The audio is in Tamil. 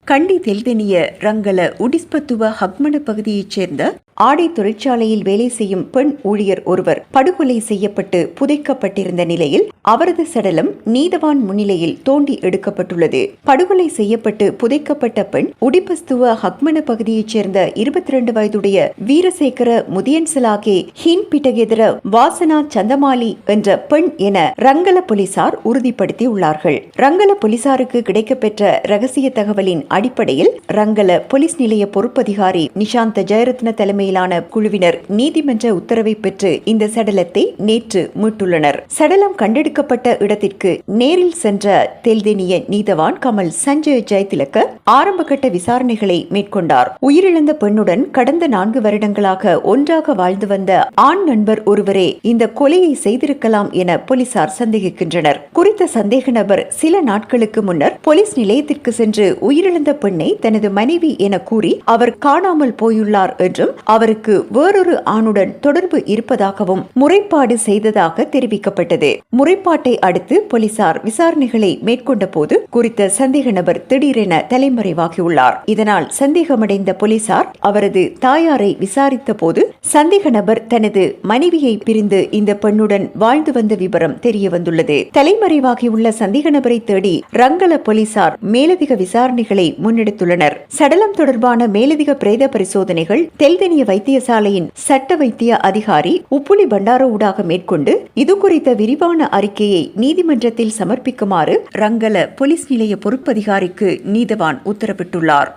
கண்டி தெல்தெனிய ரங்கல உடிஸ்பத்துவ ஹக்மன பகுதியைச் சேர்ந்த ஆடை தொழிற்சாலையில் வேலை செய்யும் பெண் ஊழியர் ஒருவர் படுகொலை செய்யப்பட்டு புதைக்கப்பட்டிருந்த நிலையில் அவரது சடலம் நீதவான் முன்னிலையில் தோண்டி எடுக்கப்பட்டுள்ளது. படுகொலை செய்யப்பட்டு புதைக்கப்பட்ட பெண் உடிபஸ்துவ ஹக்மன பகுதியைச் சேர்ந்த 22 வயதுடைய வீரசேகர முதியன்சலாகே ஹீன் பிட்டகெதர வாசனா சந்தமாலி என்ற பெண் என ரங்கல போலீசார் உறுதிப்படுத்தியுள்ளார்கள். ரங்கல போலீசாருக்கு கிடைக்கப்பெற்ற ரகசிய தகவலின் அடிப்படையில் ரங்கல போலீஸ் நிலைய பொறுப்பதிகாரி நிஷாந்த ஜெயரத்ன தலைமையிலான குழுவினர் நீதிமன்ற உத்தரவை பெற்று இந்த சடலத்தை நேற்று மீட்டுள்ளனர். சடலம் கண்டெடுக்கப்பட்ட இடத்திற்கு நேரில் சென்ற தெல்தெனிய நீதவான் கமல் சஞ்சய் ஜெயதிலக்க ஆரம்பகட்ட விசாரணைகளை மேற்கொண்டார். உயிரிழந்த பெண்ணுடன் கடந்த 4 வருடங்களாக ஒன்றாக வாழ்ந்து வந்த ஆண் நண்பர் ஒருவரே இந்த கொலையை செய்திருக்கலாம் என போலீசார் சந்தேகிக்கின்றனர். குறித்த சந்தேக நபர் சில நாட்களுக்கு முன்னர் போலீஸ் நிலையத்திற்கு சென்று உயிரிழந்த பெண்ணை தனது மனைவி என கூறி அவர் காணாமல் போயுள்ளார் என்றும் அவருக்கு வேறொரு ஆணுடன் தொடர்பு இருப்பதாகவும் முறைப்பாடு செய்ததாக தெரிவிக்கப்பட்டது. முறைப்பாட்டை அடுத்து போலீசார் விசாரணைகளை மேற்கொண்ட போது குறித்த சந்தேக நபர் திடீரென தலைமறைவாகியுள்ளார். இதனால் சந்தேகமடைந்த போலீசார் அவரது தாயாரை விசாரித்த போது சந்தேக நபர் தனது மனைவியை பிரிந்து இந்த பெண்ணுடன் வாழ்ந்து வந்த விவரம் தெரிய வந்துள்ளது. தலைமறைவாகியுள்ள சந்தேக நபரை தேடி ரங்கல போலீசார் மேலதிக விசாரணைகளை முன்னெடுத்துள்ளனர். சடலம் தொடர்பான மேலதிக பிரேத பரிசோதனைகள் தெல்தெனிய வைத்தியசாலையின் சட்ட வைத்திய அதிகாரி உப்புலி பண்டார ஊடாக மேற்கொண்டு இதுகுறித்த விரிவான அறிக்கையை நீதிமன்றத்தில் சமர்ப்பிக்குமாறு ரங்கல போலீஸ் நிலைய பொறுப்பதிகாரிக்கு நீதவான் உத்தரவிட்டுள்ளார்.